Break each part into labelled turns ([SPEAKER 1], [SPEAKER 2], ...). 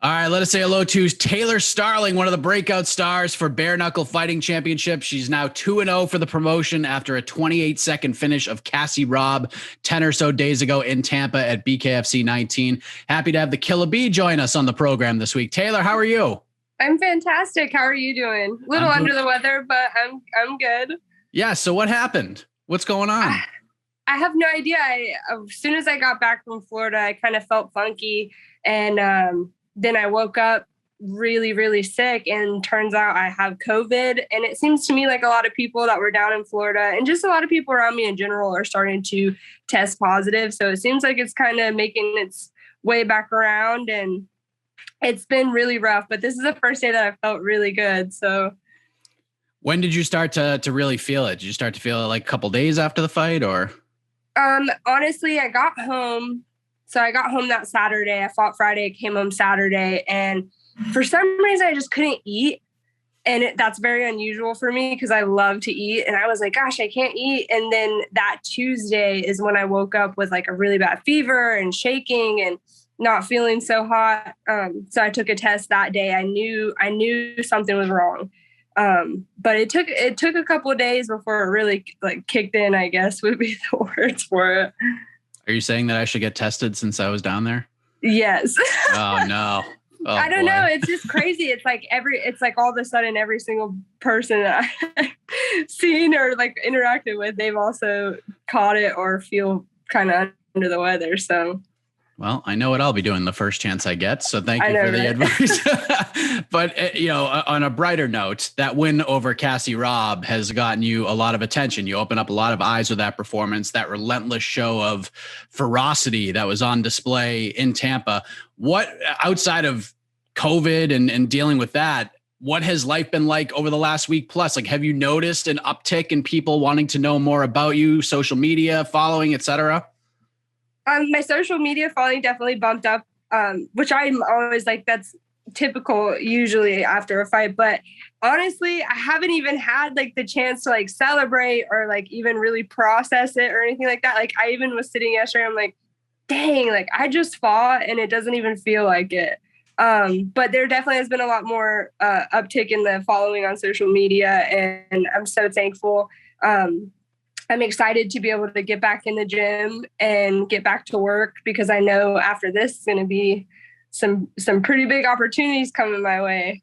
[SPEAKER 1] All right, let us say hello to Taylor Starling, one of the breakout stars for bare-knuckle fighting championship. She's now 2-0 for the promotion after a 28-second finish of Cassio 10 or so days ago in Tampa at BKFC 19. Happy to have the Killer Bee join us on the program this week. Taylor, how are you?
[SPEAKER 2] I'm fantastic. How are you doing? A little under the weather, but I'm good.
[SPEAKER 1] Yeah, so what happened? What's going on?
[SPEAKER 2] I have no idea. As soon as I got back from Florida, I kind of felt funky, and then I woke up really, really sick, and turns out I have COVID. And it seems to me like a lot of people that were down in Florida and just a lot of people around me in general are starting to test positive. So it seems like it's kind of making its way back around, and it's been really rough, but this is the first day that I felt really good. So
[SPEAKER 1] when did you start to really feel it? Did you start to feel it like a couple days after the fight, or?
[SPEAKER 2] Honestly, I got home. So I got home that Saturday. I fought Friday, came home Saturday. And for some reason, I just couldn't eat. And that's very unusual for me because I love to eat. And I was like, gosh, I can't eat. And then that Tuesday is when I woke up with like a really bad fever and shaking and not feeling so hot. So I took a test that day. I knew something was wrong. But it took a couple of days before it really like kicked in, I guess would be the words for it.
[SPEAKER 1] Are you saying that I should get tested since I was down there?
[SPEAKER 2] Yes.
[SPEAKER 1] Oh no. Oh,
[SPEAKER 2] I don't know. It's just crazy. It's like all of a sudden every single person that I've seen or like interacted with, they've also caught it or feel kind of under the weather. So
[SPEAKER 1] well, I know what I'll be doing the first chance I get. So thank you for the advice. But, on a brighter note, that win over Cassio has gotten you a lot of attention. You open up a lot of eyes with that performance, that relentless show of ferocity that was on display in Tampa. What, outside of COVID and dealing with that, what has life been like over the last week plus? Like, have you noticed an uptick in people wanting to know more about you, social media, following, et cetera?
[SPEAKER 2] My social media following definitely bumped up, which I'm always like, that's typical usually after a fight. But honestly, I haven't even had like the chance to like celebrate or like even really process it or anything like that. Like I even was sitting yesterday, I'm like, dang, like I just fought and it doesn't even feel like it. But there definitely has been a lot more uptick in the following on social media, and I'm so thankful. I'm excited to be able to get back in the gym and get back to work because I know after this is going to be some pretty big opportunities coming my way.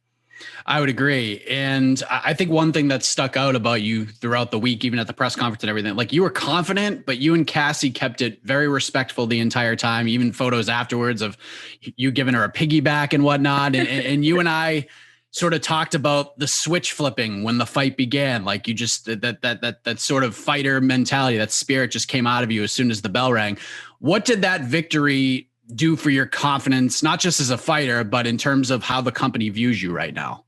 [SPEAKER 1] I would agree. And I think one thing that stuck out about you throughout the week, even at the press conference and everything, like you were confident, but you and Cassie kept it very respectful the entire time, even photos afterwards of you giving her a piggyback and whatnot. And you and I sort of talked about the switch flipping when the fight began. Like you just, that sort of fighter mentality, that spirit just came out of you as soon as the bell rang. What did that victory do for your confidence, not just as a fighter, but in terms of how the company views you right now?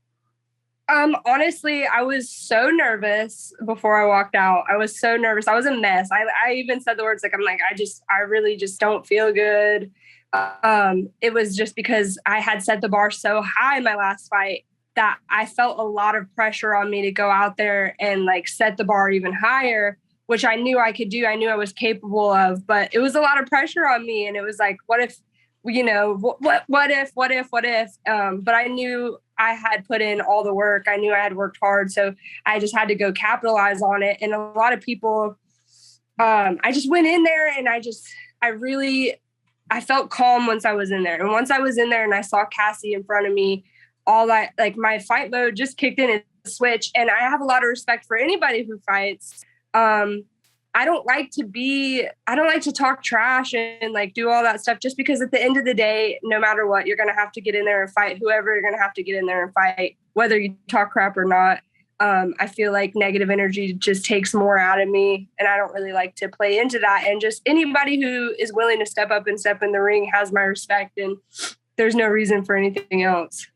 [SPEAKER 2] Honestly, I was so nervous before I walked out. I was so nervous. I was a mess. I even said the words like, I really just don't feel good. It was just because I had set the bar so high in my last fight that I felt a lot of pressure on me to go out there and like set the bar even higher, which I knew I could do. I knew I was capable of, but it was a lot of pressure on me. And it was like, what if, what if? But I knew I had put in all the work. I knew I had worked hard. So I just had to go capitalize on it. And a lot of people, I just went in there and I felt calm once I was in there. And once I was in there and I saw Cassie in front of me, my fight mode just kicked in and switched. And I have a lot of respect for anybody who fights. I don't like to talk trash and like do all that stuff just because at the end of the day, no matter what, you're going to have to get in there and fight whoever you're going to have to get in there and fight, whether you talk crap or not. I feel like negative energy just takes more out of me, and I don't really like to play into that. And just anybody who is willing to step up and step in the ring has my respect, and there's no reason for anything else.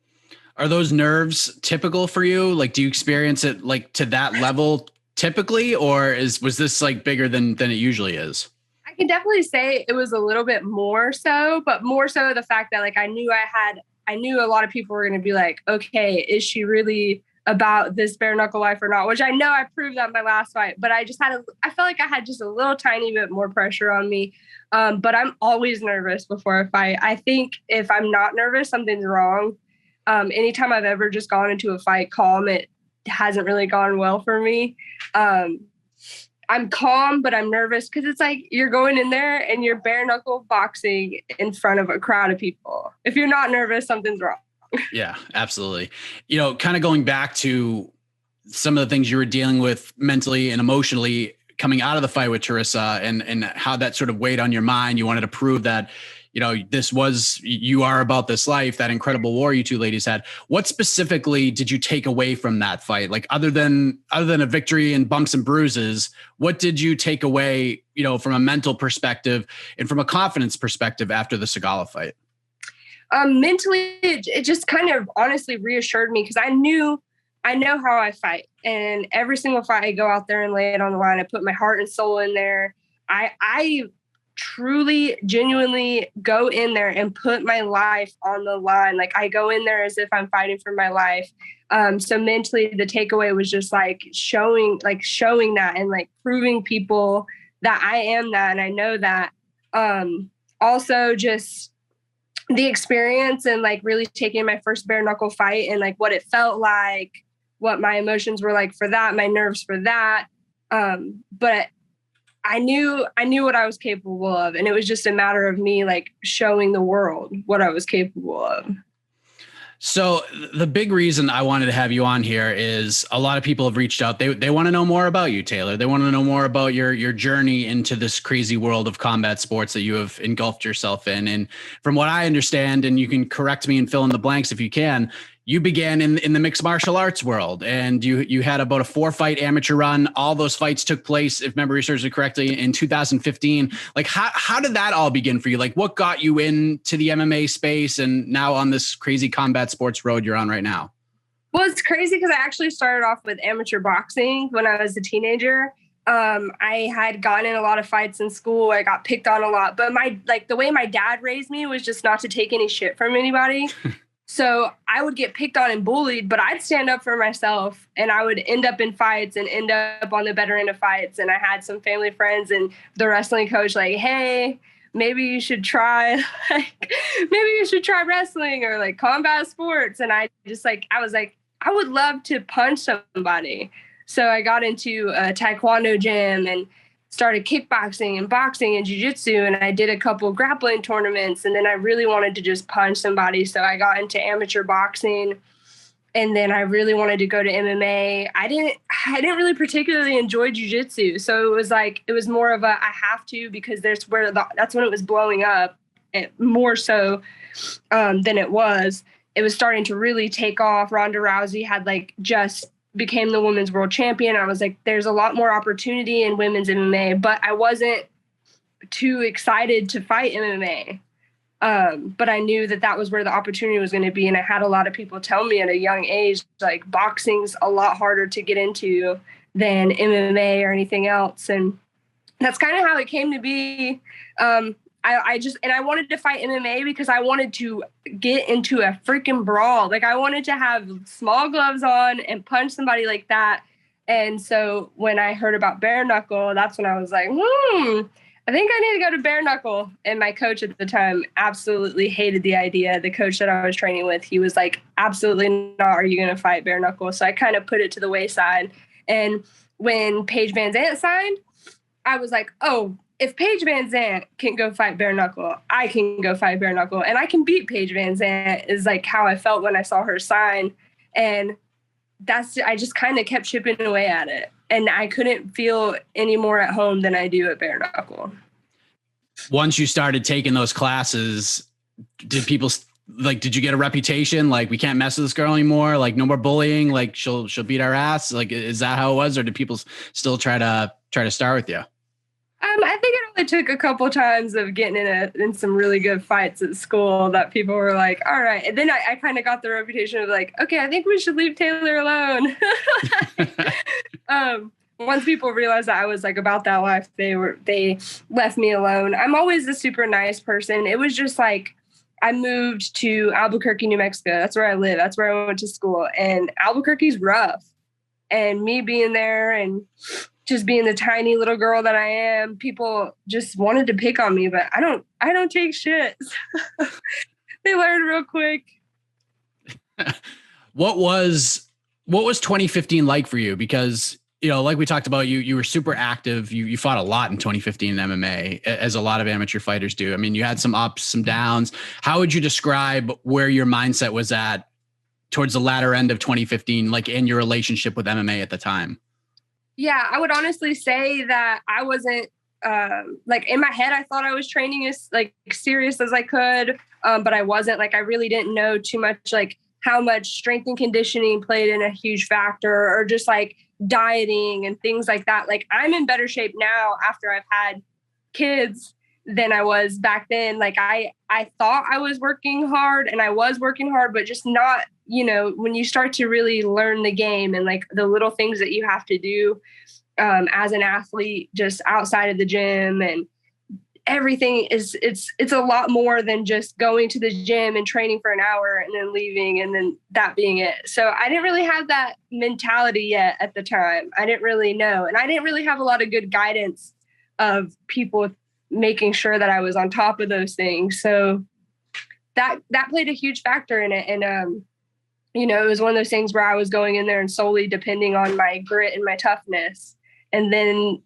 [SPEAKER 1] Are those nerves typical for you? Like, do you experience it like to that level typically, or was this like bigger than it usually is?
[SPEAKER 2] I can definitely say it was a little bit more so, but more so the fact that like I knew a lot of people were going to be like, okay, is she really about this bare knuckle life or not, which I know I proved that in my last fight, but I felt like I had just a little tiny bit more pressure on me. But I'm always nervous before a fight. I think if I'm not nervous, something's wrong. Anytime I've ever just gone into a fight calm, it hasn't really gone well for me. I'm calm, but I'm nervous because it's like you're going in there and you're bare knuckle boxing in front of a crowd of people. If you're not nervous, something's wrong.
[SPEAKER 1] Yeah, absolutely. Kind of going back to some of the things you were dealing with mentally and emotionally coming out of the fight with Teresa and how that sort of weighed on your mind. You wanted to prove that, you are about this life, that incredible war you two ladies had. What specifically did you take away from that fight? Like other than a victory and bumps and bruises, what did you take away, from a mental perspective and from a confidence perspective after the Segala fight?
[SPEAKER 2] Mentally, it just kind of honestly reassured me because I know how I fight, and every single fight I go out there and lay it on the line. I put my heart and soul in there. I truly, genuinely go in there and put my life on the line. Like I go in there as if I'm fighting for my life. So mentally, the takeaway was just showing that and proving people that I am that and I know that. Also, just the experience and really taking my first bare knuckle fight and what it felt like, what my emotions were like for that, my nerves for that. But I knew what I was capable of, and it was just a matter of me showing the world what I was capable of.
[SPEAKER 1] So the big reason I wanted to have you on here is a lot of people have reached out. They want to know more about you, Taylor. They want to know more about your journey into this crazy world of combat sports that you have engulfed yourself in. And from what I understand, and you can correct me and fill in the blanks if you can, you began in the mixed martial arts world, and you had about a 4-fight amateur run. All those fights took place, if memory serves me correctly, in 2015. How did that all begin for you? What got you into the MMA space and now on this crazy combat sports road you're on right now?
[SPEAKER 2] Well, it's crazy because I actually started off with amateur boxing when I was a teenager. I had gotten in a lot of fights in school. I got picked on a lot, but the way my dad raised me was just not to take any shit from anybody. So I would get picked on and bullied, but I'd stand up for myself, and I would end up in fights and end up on the better end of fights. And I had some family friends and the wrestling coach hey, maybe you should try, wrestling or combat sports. And I just I was I would love to punch somebody. So I got into a taekwondo gym and started kickboxing and boxing and jiu-jitsu, and I did a couple grappling tournaments, and then I really wanted to just punch somebody. So I got into amateur boxing, and then I really wanted to go to MMA. I didn't really particularly enjoy jiu-jitsu. So it was more of a, I have to, because that's when it was blowing up more so than it was. It was starting to really take off. Ronda Rousey had just became the women's world champion. I was there's a lot more opportunity in women's MMA, but I wasn't too excited to fight MMA. But I knew that was where the opportunity was going to be. And I had a lot of people tell me at a young age, boxing's a lot harder to get into than MMA or anything else. And that's kind of how it came to be. I wanted to fight MMA because I wanted to get into a freaking brawl. I wanted to have small gloves on and punch somebody like that. And so when I heard about bare knuckle, that's when I was I think I need to go to bare knuckle. And my coach at the time absolutely hated the idea. The coach that I was training with, he was absolutely not. Are you going to fight bare knuckle? So I kind of put it to the wayside. And when Paige VanZant signed, I was oh, if Paige VanZant can go fight bare knuckle, I can go fight bare knuckle, and I can beat Paige VanZant is how I felt when I saw her sign. And I just kind of kept chipping away at it. And I couldn't feel any more at home than I do at bare knuckle.
[SPEAKER 1] Once you started taking those classes, did people did you get a reputation? We can't mess with this girl anymore. No more bullying. She'll beat our ass. Is that how it was? Or did people still try to start with you?
[SPEAKER 2] I think it only took a couple times of getting in some really good fights at school that people were all right. And then I kind of got the reputation of okay, I think we should leave Taylor alone. Once people realized that I was about that life, they left me alone. I'm always a super nice person. It was just I moved to Albuquerque, New Mexico. That's where I live. That's where I went to school. And Albuquerque's rough. And me being there and just being the tiny little girl that I am, people just wanted to pick on me, but I don't take shit. They learned real quick.
[SPEAKER 1] What was 2015 like for you? Because, you know, like we talked about, you were super active. You fought a lot in 2015 in MMA, as a lot of amateur fighters do. I mean, you had some ups, some downs. How would you describe where your mindset was at towards the latter end of 2015, like in your relationship with MMA at the time?
[SPEAKER 2] Yeah, I would honestly say that I wasn't like in my head, I thought I was training as like serious as I could. But I wasn't. Like, I really didn't know too much, like how much strength and conditioning played in a huge factor, or just like dieting and things like that. Like, I'm in better shape now after I've had kids than I was back then. Like, I thought I was working hard, and I was working hard, but just not, you know, when you start to really learn the game and like the little things that you have to do as an athlete, just outside of the gym, and everything it's a lot more than just going to the gym and training for an hour and then leaving and then that being it. So I didn't really have that mentality yet at the time. I didn't really know. And I didn't really have a lot of good guidance of people making sure that I was on top of those things. So that played a huge factor in it. And, you know, it was one of those things where I was going in there and solely depending on my grit and my toughness. And then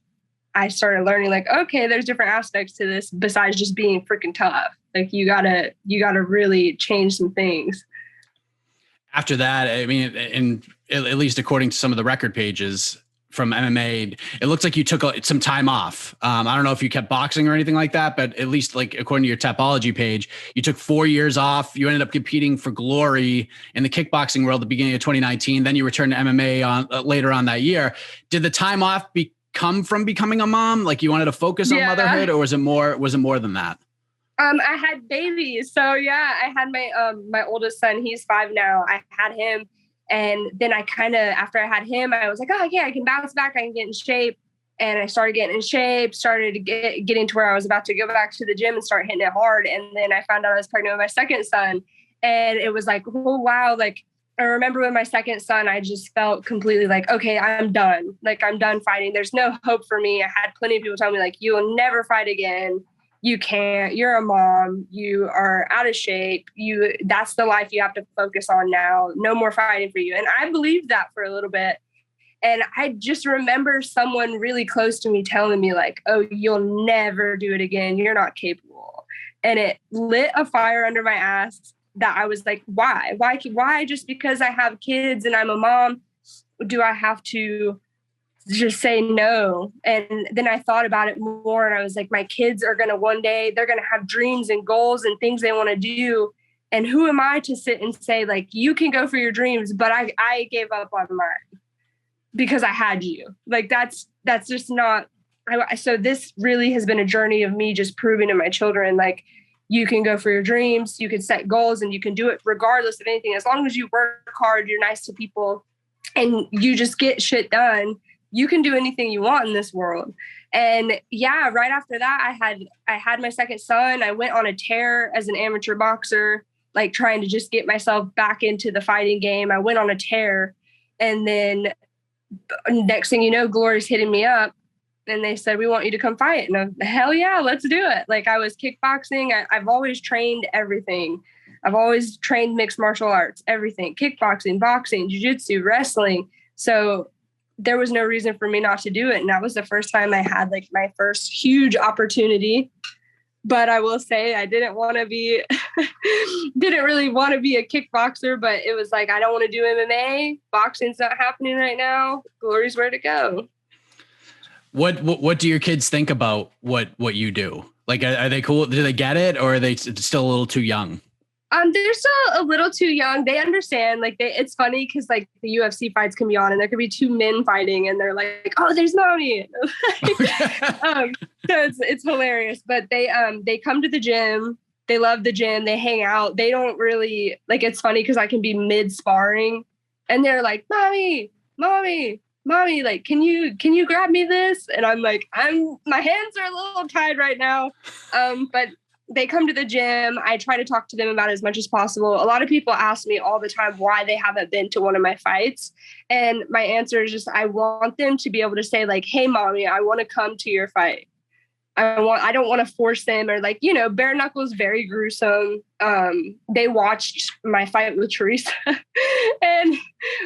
[SPEAKER 2] I started learning, like, okay, there's different aspects to this besides just being freaking tough. Like, you gotta really change some things.
[SPEAKER 1] After that, I mean, and at least according to some of the record pages from MMA, it looks like you took some time off. I don't know if you kept boxing or anything like that, but at least like according to your Tapology page, you took 4 years off. You ended up competing for Glory in the kickboxing world at the beginning of 2019. Then you returned to MMA later on that year. Did the time off come from becoming a mom? Like, you wanted to focus on motherhood, or was it more than that?
[SPEAKER 2] I had babies. So yeah, I had my oldest son, he's 5 now. I had him. And then I after I had him, I was like, oh yeah, I can bounce back. I can get in shape. And I started getting in shape, started to getting to where I was about to go back to the gym and start hitting it hard. And then I found out I was pregnant with my second son. And it was like, oh wow. Like, I remember with my second son, I just felt completely like, okay, I'm done. Like, I'm done fighting. There's no hope for me. I had plenty of people tell me, like, you will never fight again. You can't. You're a mom. You are out of shape. That's the life you have to focus on now. No more fighting for you. And I believed that for a little bit. And I just remember someone really close to me telling me, like, oh, you'll never do it again. You're not capable. And it lit a fire under my ass. That I was like, why just because I have kids and I'm a mom, do I have to just say no? And then I thought about it more, and I was like, my kids are going to one day, they're going to have dreams and goals and things they want to do. And who am I to sit and say, like, you can go for your dreams, but I gave up on mine because I had you. Like, that's just not, so this really has been a journey of me just proving to my children, like, you can go for your dreams, you can set goals, and you can do it regardless of anything. As long as you work hard, you're nice to people, and you just get shit done, you can do anything you want in this world. And yeah, right after that, I had my second son. I went on a tear as an amateur boxer, like trying to just get myself back into the fighting game. I went on a tear, and then next thing you know, Glory's hitting me up. And they said, we want you to come fight. And I'm, hell yeah, let's do it. Like, I was kickboxing. I've always trained everything. I've always trained mixed martial arts, everything, kickboxing, boxing, jiu-jitsu, wrestling. So there was no reason for me not to do it. And that was the first time I had like my first huge opportunity. But I will say I didn't really want to be a kickboxer, but it was like, I don't want to do MMA. Boxing's not happening right now. Glory's where to go.
[SPEAKER 1] What do your kids think about what you do? Like, are they cool? Do they get it, or are they still a little too young?
[SPEAKER 2] They're still a little too young. They understand. Like, it's funny because like the UFC fights can be on, and there could be 2 men fighting, and they're like, "Oh, there's mommy." So it's hilarious. But they come to the gym. They love the gym. They hang out. They don't really like. It's funny because I can be mid sparring, and they're like, "Mommy, mommy." Mommy, like, can you grab me this? And I'm like, my hands are a little tied right now. But they come to the gym. I try to talk to them about it as much as possible. A lot of people ask me all the time why they haven't been to one of my fights. And my answer is just, I want them to be able to say like, hey, mommy, I want to come to your fight. I don't want to force them, or like, bare knuckle is very gruesome. They watched my fight with Teresa and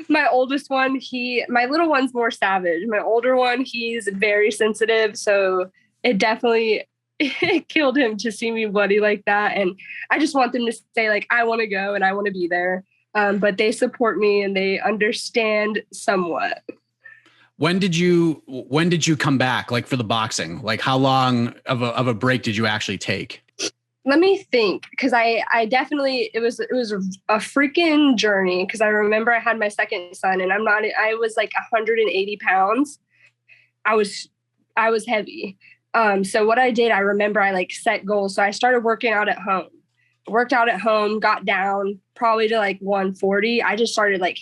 [SPEAKER 2] my oldest one, my little one's more savage. My older one, he's very sensitive. So it definitely it killed him to see me bloody like that. And I just want them to say like, I want to go and I want to be there. But they support me and they understand somewhat.
[SPEAKER 1] When did you come back, like for the boxing? Like how long of a break did you actually take?
[SPEAKER 2] Let me think, because I definitely, it was a freaking journey, because I remember I had my second son and I was like 180 pounds. I was heavy. So what I did, I remember I like set goals. So I started working out at home. Worked out at home, got down probably to like 140. I just started like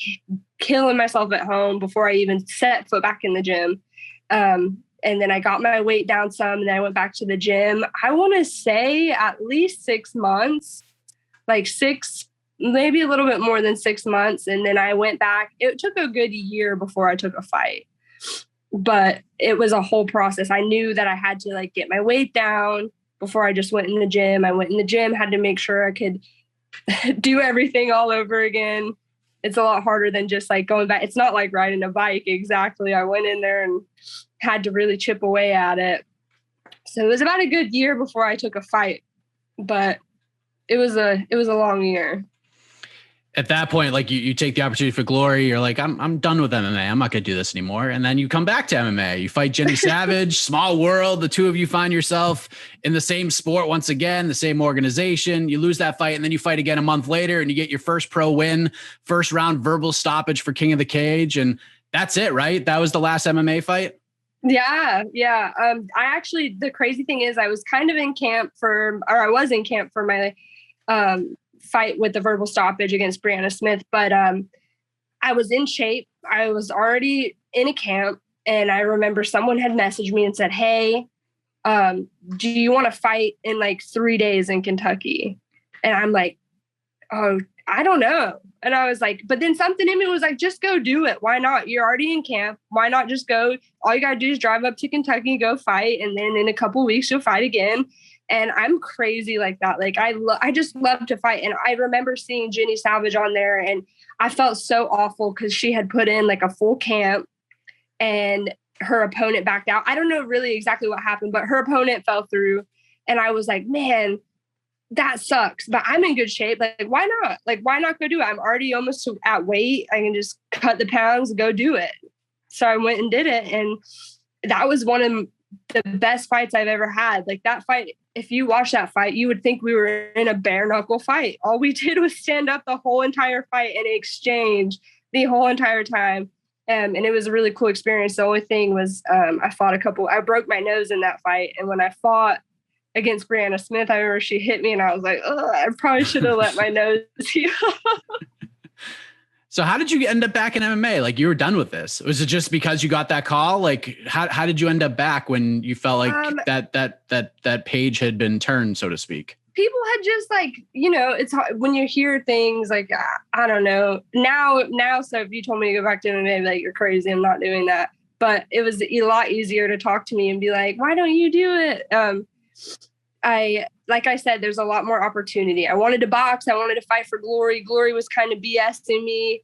[SPEAKER 2] killing myself at home before I even set foot back in the gym. And then I got my weight down some, and then I went back to the gym. I want to say at least 6 months, like 6, maybe a little bit more than 6 months. And then I went back. It took a good year before I took a fight, but it was a whole process. I knew that I had to like get my weight down before I just went in the gym. I went in the gym, had to make sure I could do everything all over again. It's a lot harder than just like going back. It's not like riding a bike. Exactly. I went in there and had to really chip away at it. So it was about a good year before I took a fight, but it was a long year.
[SPEAKER 1] At that point, like you take the opportunity for glory. You're like, I'm done with MMA. I'm not going to do this anymore. And then you come back to MMA. You fight Jenny Savage, small world. The two of you find yourself in the same sport once again, the same organization. You lose that fight, and then you fight again a month later, and you get your first pro win, first round verbal stoppage for King of the Cage, and that's it, right? That was the last MMA fight.
[SPEAKER 2] Yeah. I actually, the crazy thing is, I was in camp for my fight with the verbal stoppage against Brianna Smith, but I was in shape. I was already in a camp, and I remember someone had messaged me and said, hey, do you want to fight in like 3 days in Kentucky? And I'm like, oh, I don't know. And I was like, but then something in me was like, just go do it. Why not? You're already in camp. Why not just go? All you got to do is drive up to Kentucky, go fight. And then in a couple of weeks, you'll fight again. And I'm crazy like that. Like I just love to fight. And I remember seeing Jenny Savage on there, and I felt so awful because she had put in like a full camp and her opponent backed out. I don't know really exactly what happened, but her opponent fell through. And I was like, man, that sucks, but I'm in good shape. Like, why not? Like, why not go do it? I'm already almost at weight. I can just cut the pounds, go do it. So I went and did it. And that was one of the best fights I've ever had. Like that fight, if you watch that fight, you would think we were in a bare knuckle fight. All we did was stand up the whole entire fight and exchange the whole entire time. And it was a really cool experience. The only thing was I broke my nose in that fight. And when I fought against Brianna Smith, I remember she hit me and I was like, oh, I probably should have let my nose heal.
[SPEAKER 1] So how did you end up back in MMA? Like you were done with this? Was it just because you got that call? Like how did you end up back when you felt like that page had been turned, so to speak?
[SPEAKER 2] People had just like, it's hard when you hear things like, I don't know now. So if you told me to go back to MMA, I'd be like, you're crazy. I'm not doing that. But it was a lot easier to talk to me and be like, why don't you do it? Like I said, there's a lot more opportunity. I wanted to box. I wanted to fight for glory. Glory was kind of BSing me.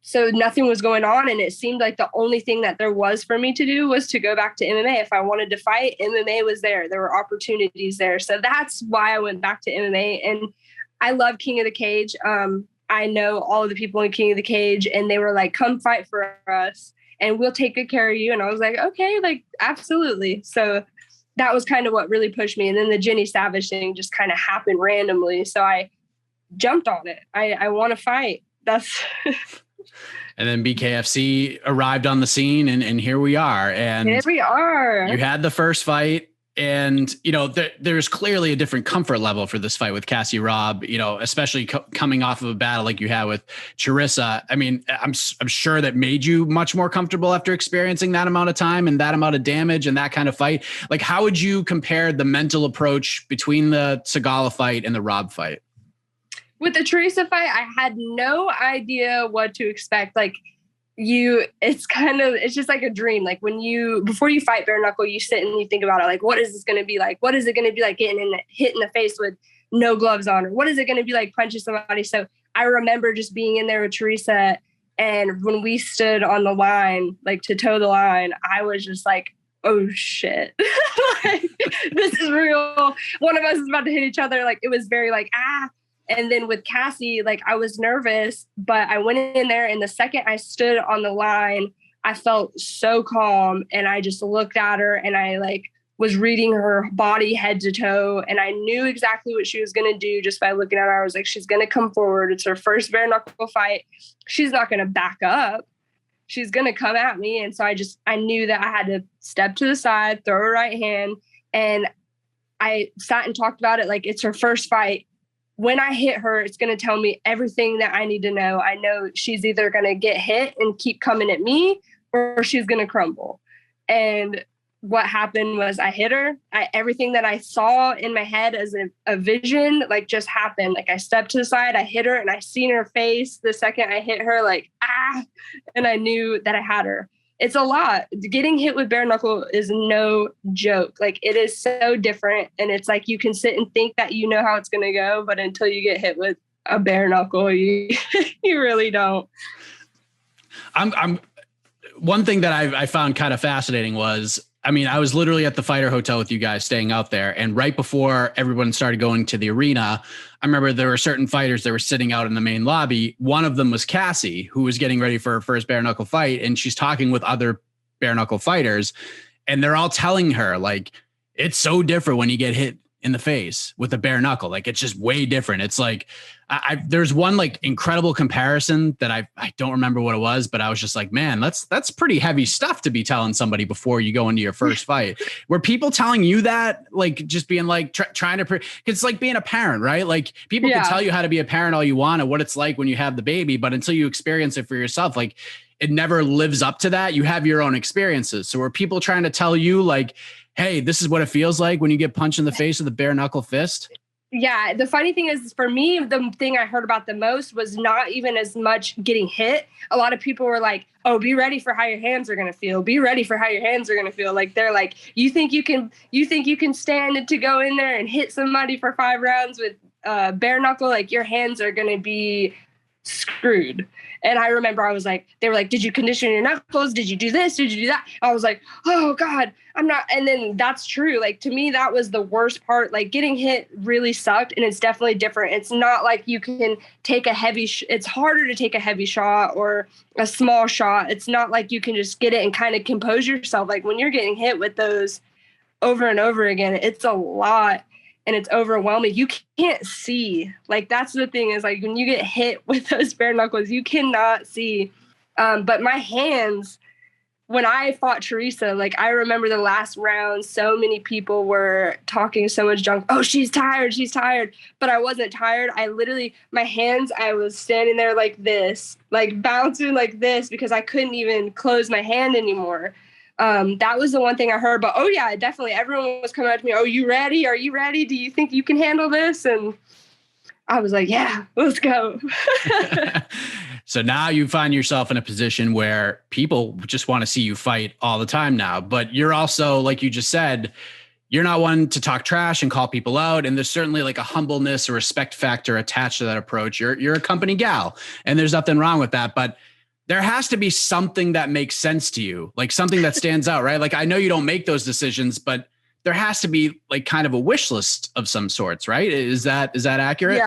[SPEAKER 2] So nothing was going on. And it seemed like the only thing that there was for me to do was to go back to MMA. If I wanted to fight, MMA was there. There were opportunities there. So that's why I went back to MMA. And I love King of the Cage. I know all of the people in King of the Cage, and they were like, come fight for us and we'll take good care of you. And I was like, okay, like, absolutely. So that was kind of what really pushed me. And then the Jenny Savage thing just kind of happened randomly. So I jumped on it. I want to fight. That's
[SPEAKER 1] and then BKFC arrived on the scene, and here we are. And
[SPEAKER 2] here we are.
[SPEAKER 1] You had the first fight. And, there's clearly a different comfort level for this fight with Cassie Robb, especially coming off of a battle like you had with Charissa. I mean, I'm sure that made you much more comfortable after experiencing that amount of time and that amount of damage and that kind of fight. Like, how would you compare the mental approach between the Sigala fight and the Robb fight?
[SPEAKER 2] With the Charissa fight, I had no idea what to expect. Like, it's just like a dream. Like before you fight bare knuckle, you sit and you think about it. Like, what is this going to be like? What is it going to be like getting hit in the face with no gloves on? Or what is it going to be like punching somebody? So I remember just being in there with Charissa, and when we stood on the line, like to toe the line, I was just like, oh shit, like, this is real. One of us is about to hit each other. Like, it was very like, ah. And then with Cassie, like, I was nervous, but I went in there, and the second I stood on the line, I felt so calm, and I just looked at her, and I like was reading her body head to toe, and I knew exactly what she was going to do just by looking at her. I was like, she's going to come forward. It's her first bare knuckle fight. She's not going to back up. She's going to come at me. And so I knew that I had to step to the side, throw her right hand. And I sat and talked about it. Like, it's her first fight. When I hit her, it's going to tell me everything that I need to know. I know she's either going to get hit and keep coming at me, or she's going to crumble. And what happened was I hit her. Everything that I saw in my head as a vision, like, just happened. Like, I stepped to the side, I hit her, and I seen her face the second I hit her, like, ah, and I knew that I had her. It's a lot. Getting hit with bare knuckle is no joke. Like, it is so different. And it's like, you can sit and think that you know how it's going to go, but until you get hit with a bare knuckle, you really don't.
[SPEAKER 1] I'm one thing that I found kind of fascinating was, I mean, I was literally at the Fighter Hotel with you guys staying out there. And right before everyone started going to the arena, I remember there were certain fighters that were sitting out in the main lobby. One of them was Cassie, who was getting ready for her first bare knuckle fight. And she's talking with other bare knuckle fighters. And they're all telling her, like, it's so different when you get hit in the face with a bare knuckle. Like, it's just way different. It's like, there's one like incredible comparison that I don't remember what it was, but I was just like, man, that's pretty heavy stuff to be telling somebody before you go into your first fight. Were people telling you that, like, just being like trying to, it's like being a parent, right? Like, people can tell you how to be a parent all you want and what it's like when you have the baby, but until you experience it for yourself, like, it never lives up to that. You have your own experiences. So were people trying to tell you, like, hey, this is what it feels like when you get punched in the face with a bare knuckle fist?
[SPEAKER 2] Yeah. The funny thing is, for me, the thing I heard about the most was not even as much getting hit. A lot of people were like, oh, be ready for how your hands are going to feel. Be ready for how your hands are going to feel. Like, they're like, you think you can stand to go in there and hit somebody for 5 rounds with bare knuckle? Like, your hands are going to be screwed. And I remember I was like, they were like, did you condition your knuckles? Did you do this? Did you do that? I was like, oh God, I'm not. And then that's true. Like, to me, that was the worst part. Like, getting hit really sucked. And it's definitely different. It's not like you can take a heavy, it's harder to take a heavy shot or a small shot. It's not like you can just get it and kind of compose yourself. Like, when you're getting hit with those over and over again, it's a lot. And it's overwhelming. You can't see. Like, that's the thing, is like, when you get hit with those bare knuckles, you cannot see. But my hands, when I fought Charissa, like, I remember the last round, so many people were talking so much junk. Oh, she's tired. But I wasn't tired. I literally, my hands, I was standing there like this, like bouncing like this, because I couldn't even close my hand anymore. That was the one thing I heard. But oh yeah, definitely everyone was coming up to me. Oh, you ready? Are you ready? Do you think you can handle this? And I was like, yeah, let's go.
[SPEAKER 1] So now you find yourself in a position where people just want to see you fight all the time now, but you're also, like you just said, you're not one to talk trash and call people out. And there's certainly like a humbleness or respect factor attached to that approach. You're a company gal, and there's nothing wrong with that, but there has to be something that makes sense to you, like something that stands out, right? Like, I know you don't make those decisions, but there has to be like kind of a wish list of some sorts, right? Is that accurate?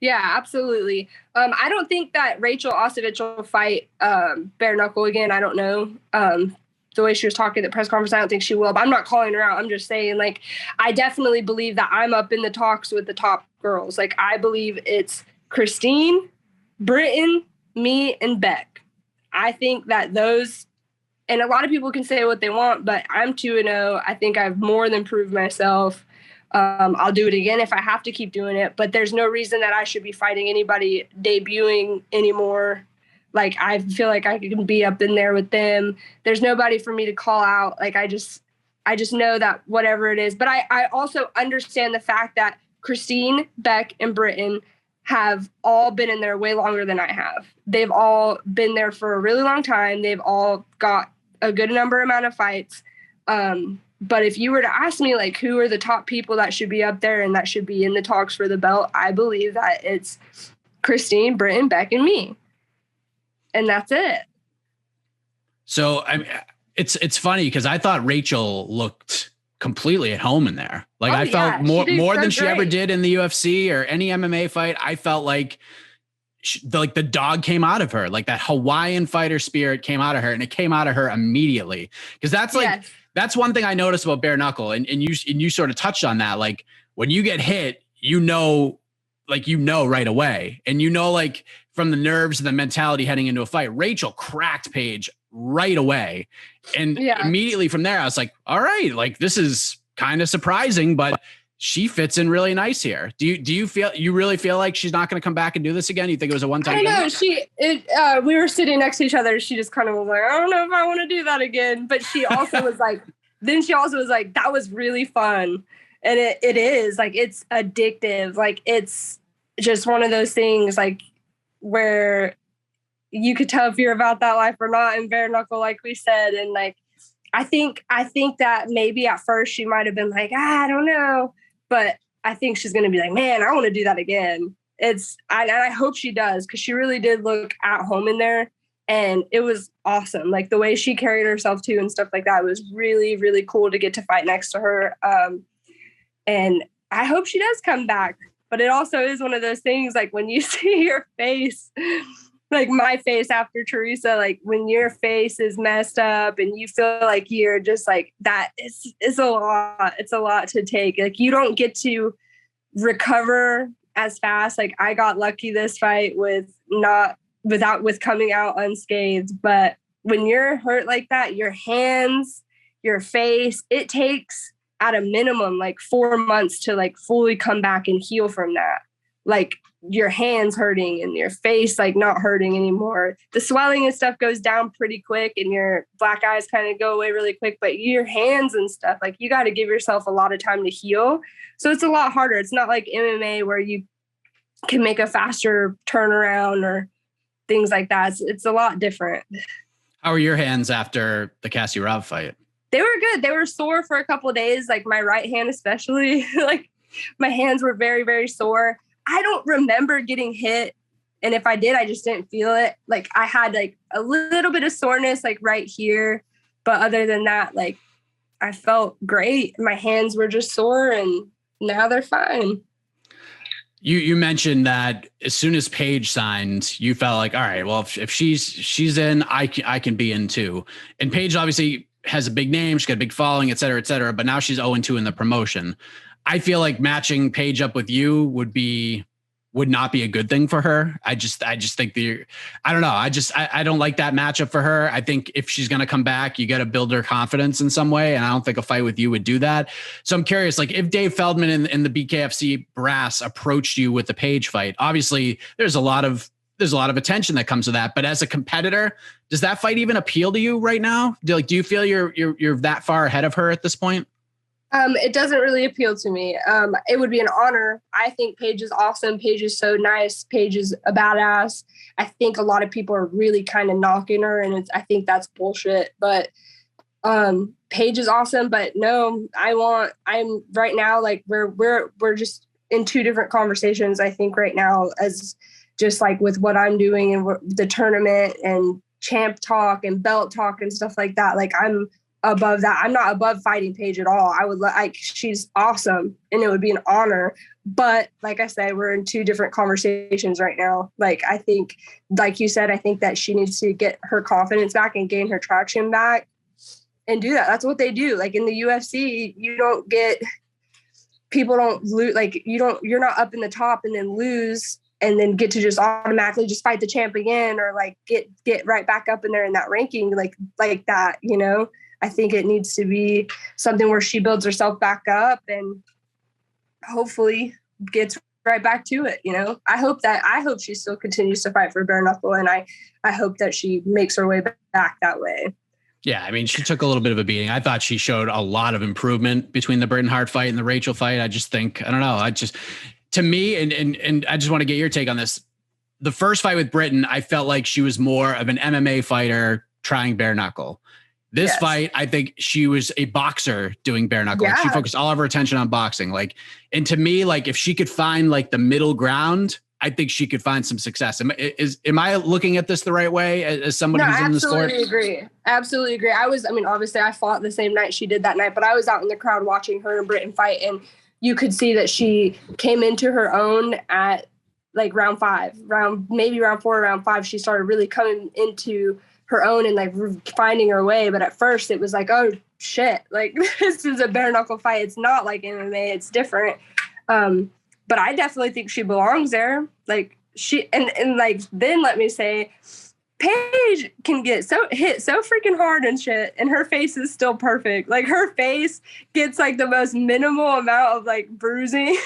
[SPEAKER 2] Yeah, absolutely. I don't think that Rachel Ostovich will fight bare knuckle again. I don't know. The way she was talking at the press conference, I don't think she will, but I'm not calling her out. I'm just saying, like, I definitely believe that I'm up in the talks with the top girls. Like, I believe it's Christine, Britton, me, and Beck. I think that those, And a lot of people can say what they want, but I'm 2-0. I think I've more than proved myself. I'll do it again if I have to keep doing it, but there's no reason that I should be fighting anybody debuting anymore. Like, I feel like I can be up in there with them. There's nobody for me to call out. Like, I just know that whatever it is, but I also understand the fact that Christine, Beck, and Britton have all been in there way longer than I have. They've all been there for a really long time. They've all got a good amount of fights. But if you were to ask me, like, who are the top people that should be up there and that should be in the talks for the belt, I believe that it's Christine, Britton, Beck, and me. And that's it.
[SPEAKER 1] So it's funny because I thought Rachel looked completely at home in there. Like, I felt more than she ever did in the UFC or any MMA fight. I felt like the dog came out of her, like that Hawaiian fighter spirit came out of her, and it came out of her immediately. Because that's like, that's one thing I noticed about bare knuckle. And you sort of touched on that. Like, when you get hit, right away. And like from the nerves and the mentality heading into a fight, Rachel cracked Paige right away. And immediately from there, I was like, all right, like, this is kind of surprising, but she fits in really nice here. Do you really feel like she's not going to come back and do this again? You think it was a one-time thing?
[SPEAKER 2] I know we were sitting next to each other. She just kind of was like, I don't know if I want to do that again. But she also was like, that was really fun. And it is like, it's addictive. Like, it's just one of those things, like, where you could tell if you're about that life or not in bare knuckle, like we said. And like, I think that maybe at first she might've been like, I don't know, but I think she's going to be like, man, I want to do that again. I hope she does. 'Cause she really did look at home in there, and it was awesome. Like, the way she carried herself too and stuff like that was really, really cool to get to fight next to her. And I hope she does come back. But it also is one of those things, like, when you see your face, like my face after Teresa, like, when your face is messed up and you feel like you're just like that, it's a lot. It's a lot to take. Like, you don't get to recover as fast. Like, I got lucky this fight with coming out unscathed. But when you're hurt like that, your hands, your face, it takes at a minimum like 4 months to like fully come back and heal from that. Like, your hands hurting and your face like not hurting anymore. The swelling and stuff goes down pretty quick, and your black eyes kind of go away really quick, but your hands and stuff, like, you got to give yourself a lot of time to heal. So it's a lot harder. It's not like MMA where you can make a faster turnaround or things like that. It's a lot different.
[SPEAKER 1] How are your hands after the Cassio Rob fight?
[SPEAKER 2] They were good. They were sore for a couple of days, like my right hand especially. Like, my hands were very, very sore. I don't remember getting hit. And if I did, I just didn't feel it. Like, I had like a little bit of soreness like right here. But other than that, like, I felt great. My hands were just sore, and now they're fine.
[SPEAKER 1] You mentioned that as soon as Paige signed, you felt like, all right, well, if she's in, I can be in too. And Paige obviously has a big name. She's got a big following, et cetera, but now she's 0-2 in the promotion. I feel like matching Paige up with you would not be a good thing for her. I just think I don't know. I don't like that matchup for her. I think if she's going to come back, you got to build her confidence in some way. And I don't think a fight with you would do that. So I'm curious, like, if Dave Feldman in the BKFC brass approached you with the Paige fight, obviously there's a lot of attention that comes to that. But as a competitor, does that fight even appeal to you right now? Do you feel you're that far ahead of her at this point?
[SPEAKER 2] It doesn't really appeal to me. It would be an honor. I think Paige is awesome. Paige is so nice. Paige is a badass. I think a lot of people are really kind of knocking her, and I think that's bullshit. But Paige is awesome. But no, I'm right now, like, we're just in two different conversations. I think right now, as just like with what I'm doing and the tournament and champ talk and belt talk and stuff like that. Like, I'm above that. I'm not above fighting Paige at all. I would like, she's awesome and it would be an honor. But like I said, we're in two different conversations right now. Like, I think, like you said, I think that she needs to get her confidence back and gain her traction back and do that. That's what they do. Like, in the UFC, people don't lose. Like, you're not up in the top and then lose and then get to just automatically just fight the champ again, or like get right back up in there in that ranking, like that, you know. I think it needs to be something where she builds herself back up and hopefully gets right back to it, you know. I hope she still continues to fight for bare-knuckle, and I hope that she makes her way back that way.
[SPEAKER 1] Yeah, I mean, she took a little bit of a beating. I thought she showed a lot of improvement between the Britain Hart fight and the Rachel fight. I just think, I don't know. To me, and I just want to get your take on this. The first fight with Britain, I felt like she was more of an MMA fighter trying bare knuckle. This fight, I think she was a boxer doing bare knuckle. Yeah. Like, she focused all of her attention on boxing. Like, and to me, like, if she could find like the middle ground, I think she could find some success. Am I looking at this the right way as somebody who's in the sport?
[SPEAKER 2] Absolutely agree. Obviously I fought the same night she did that night, but I was out in the crowd watching her and Britain fight, and you could see that she came into her own at like round 4, round 5. She started really coming into her own and like finding her way. But at first it was like, oh shit, like this is a bare knuckle fight. It's not like MMA, it's different. But I definitely think she belongs there. Like she, and like, then let me say, Paige can get hit so freaking hard and shit, and her face is still perfect. Like, her face gets like the most minimal amount of like bruising,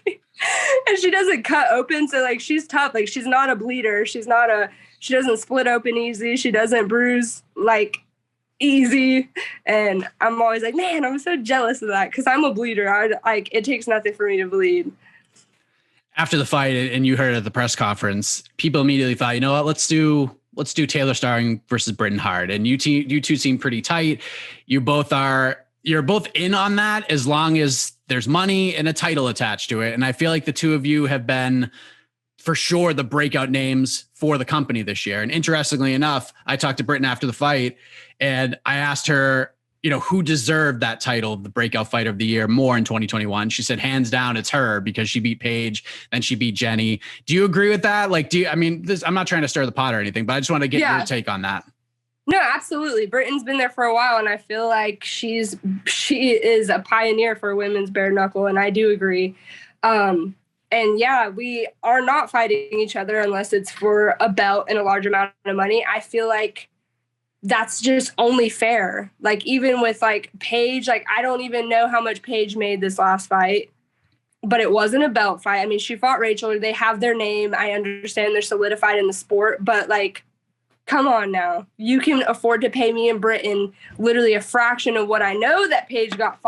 [SPEAKER 2] and she doesn't cut open. So like, she's tough. Like, she's not a bleeder. She doesn't split open easy. She doesn't bruise like easy. And I'm always like, man, I'm so jealous of that, because I'm a bleeder. It takes nothing for me to bleed.
[SPEAKER 1] After the fight, and you heard it at the press conference, people immediately thought, you know what, let's do Taylor Starling versus Britain Hart. And you two seem pretty tight. You're both in on that, as long as there's money and a title attached to it. And I feel like the two of you have been, for sure, the breakout names for the company this year. And interestingly enough, I talked to Britain after the fight, and I asked her, you know, who deserved that title, the breakout fighter of the year, more in 2021. She said, hands down, it's her, because she beat Paige, then she beat Jenny. Do you agree with that? Like, I'm not trying to stir the pot or anything, but I just want to get your take on that.
[SPEAKER 2] No, absolutely. Britain's been there for a while, and I feel like she is a pioneer for women's bare knuckle, and I do agree. And yeah, we are not fighting each other unless it's for a belt and a large amount of money. I feel like that's just only fair. Like, even with like Paige, like, I don't even know how much Paige made this last fight, but it wasn't a belt fight. I mean, she fought Rachel. They have their name. I understand they're solidified in the sport, but like, come on now. You can afford to pay me in Britain literally a fraction of what I know that Paige got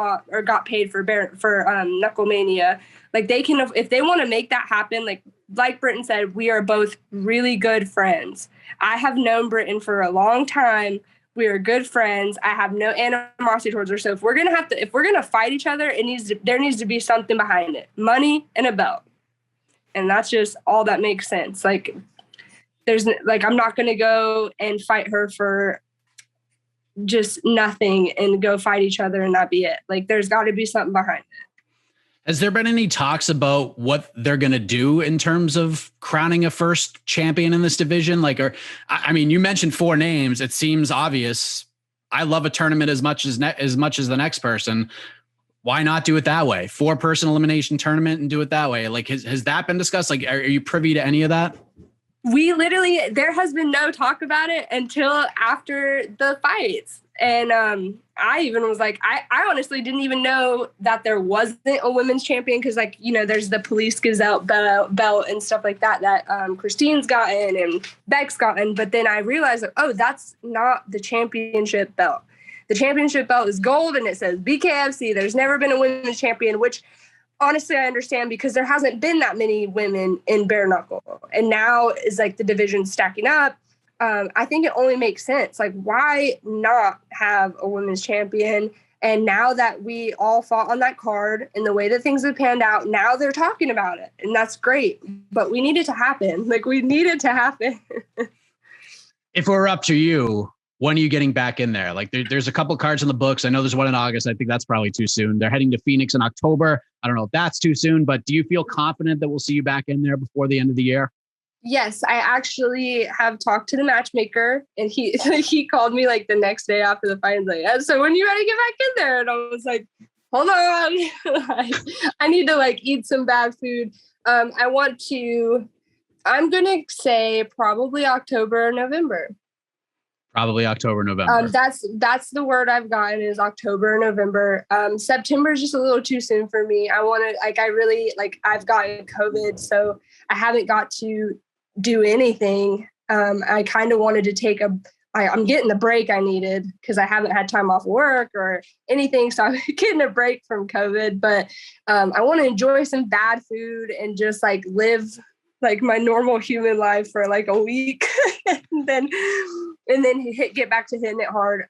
[SPEAKER 2] paid for Knucklemania. Like, they can, if they want to make that happen, like Britain said, we are both really good friends. I have known Britain for a long time. We are good friends. I have no animosity towards her. So if we're gonna fight each other, there needs to be something behind it. Money and a belt. And that's just all that makes sense. Like, I'm not gonna go and fight her for just nothing and go fight each other and that be it. Like, there's got to be something behind it.
[SPEAKER 1] Has there been any talks about what they're going to do in terms of crowning a first champion in this division? Like, you mentioned 4 names. It seems obvious. I love a tournament as much as the next person. Why not do it that way? 4-person elimination tournament and do it that way. Like, has that been discussed? Like, are you privy to any of that?
[SPEAKER 2] There has been no talk about it until after the fights. And I even was like, I honestly didn't even know that there wasn't a women's champion, because, like, you know, there's the Police gives out belt and stuff like that Christine's gotten and Beck's gotten. But then I realized, like, oh, that's not the championship belt. The championship belt is gold, and it says BKFC. There's never been a women's champion, which honestly I understand, because there hasn't been that many women in bare knuckle. And now is like the division stacking up. I think it only makes sense. Like, why not have a women's champion? And now that we all fought on that card and the way that things have panned out, now they're talking about it. And that's great. But we need it to happen. Like, we need it to happen.
[SPEAKER 1] If we're up to you, when are you getting back in there? Like, there's a couple cards in the books. I know there's one in August. I think that's probably too soon. They're heading to Phoenix in October. I don't know if that's too soon, but do you feel confident that we'll see you back in there before the end of the year?
[SPEAKER 2] Yes, I actually have talked to the matchmaker, and he called me like the next day after the fight and was like, so when you ready to get back in there? And I was like, hold on. I need to like eat some bad food. I want to I'm going to say probably October or November.
[SPEAKER 1] Probably October, November.
[SPEAKER 2] That's the word I've gotten is October, November. September is just a little too soon for me. I've gotten COVID, so I haven't got to do anything. I kind of wanted to I'm getting the break I needed because I haven't had time off work or anything. So I'm getting a break from COVID, but I want to enjoy some bad food and just like live like my normal human life for like a week and then get back to hitting it hard.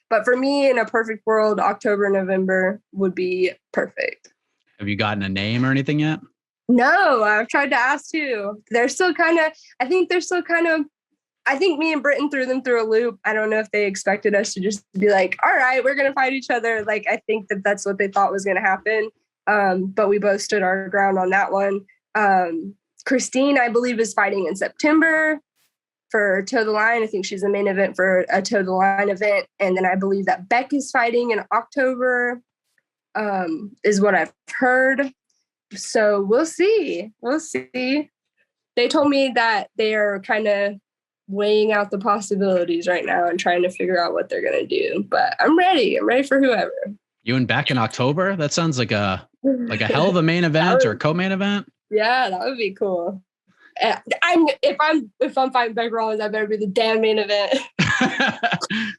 [SPEAKER 2] But for me, in a perfect world, October, November would be perfect.
[SPEAKER 1] Have you gotten a name or anything yet?
[SPEAKER 2] No, I've tried to ask too. I think me and Britton threw them through a loop. I don't know if they expected us to just be like, all right, we're going to fight each other. Like, I think that's what they thought was going to happen. But we both stood our ground on that one. Christine, I believe, is fighting in September for Toe the Line. I think she's the main event for a Toe the Line event. And then I believe that Beck is fighting in October, is what I've heard. So we'll see. They told me that they are kind of weighing out the possibilities right now and trying to figure out what they're going to do. But I'm ready. I'm ready for whoever.
[SPEAKER 1] You and Beck in October? That sounds like a hell of a main event or a co-main event.
[SPEAKER 2] Yeah, that would be cool. If I'm fighting Beck Rollins, I better be the damn main event.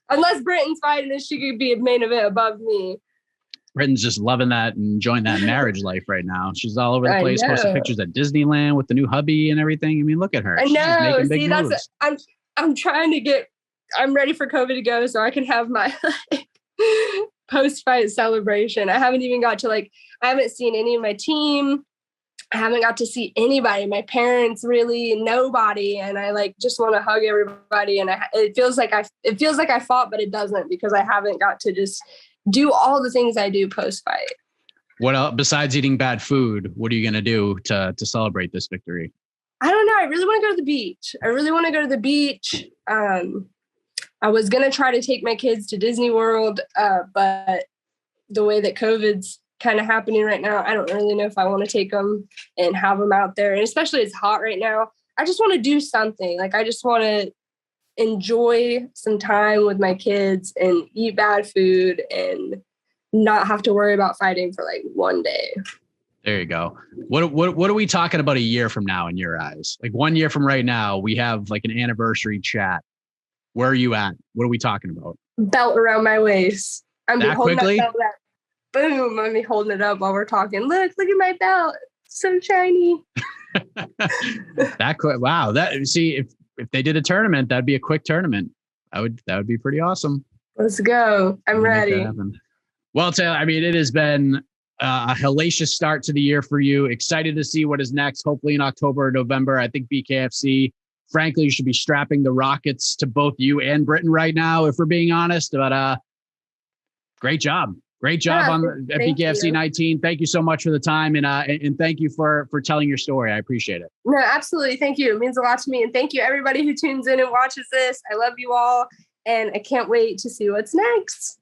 [SPEAKER 2] Unless Britton's fighting, then she could be a main event above me.
[SPEAKER 1] Britton's just loving that and enjoying that marriage life right now. She's all over the place, posting pictures at Disneyland with the new hubby and everything. I mean, look at her. She's just making big moves.
[SPEAKER 2] I'm trying to get. I'm ready for COVID to go so I can have my post-fight celebration. I haven't even got to I haven't seen any of my team. I haven't got to see anybody, my parents, really nobody. And I just want to hug everybody. And it feels like I fought, but it doesn't because I haven't got to just do all the things I do post-fight.
[SPEAKER 1] What else besides eating bad food? What are you going to do to celebrate this victory?
[SPEAKER 2] I don't know. I really want to go to the beach. I was going to try to take my kids to Disney World, but the way that COVID's kind of happening right now, I don't really know if I want to take them and have them out there. And especially it's hot right now. I just want to do something. I just want to enjoy some time with my kids and eat bad food and not have to worry about fighting for one day.
[SPEAKER 1] There you go. What are we talking about a year from now in your eyes? 1 year from right now, we have an anniversary chat. Where are you at? What are we talking about?
[SPEAKER 2] Belt around my waist. I'm
[SPEAKER 1] that
[SPEAKER 2] holding
[SPEAKER 1] quickly?
[SPEAKER 2] that belt. Boom! I'm holding it up while we're talking. Look at my belt. So shiny.
[SPEAKER 1] That quick. Wow. If they did a tournament, that'd be a quick tournament. That would be pretty awesome.
[SPEAKER 2] Let's go. I'm ready.
[SPEAKER 1] Well, Taylor, I mean, it has been a hellacious start to the year for you. Excited to see what is next. Hopefully in October or November. I think BKFC, frankly, you should be strapping the rockets to both you and Britton right now, if we're being honest. But great job. Great job at BKFC 19. Thank you so much for the time and thank you for telling your story. I appreciate it.
[SPEAKER 2] No, absolutely. Thank you. It means a lot to me. And thank you everybody who tunes in and watches this. I love you all. And I can't wait to see what's next.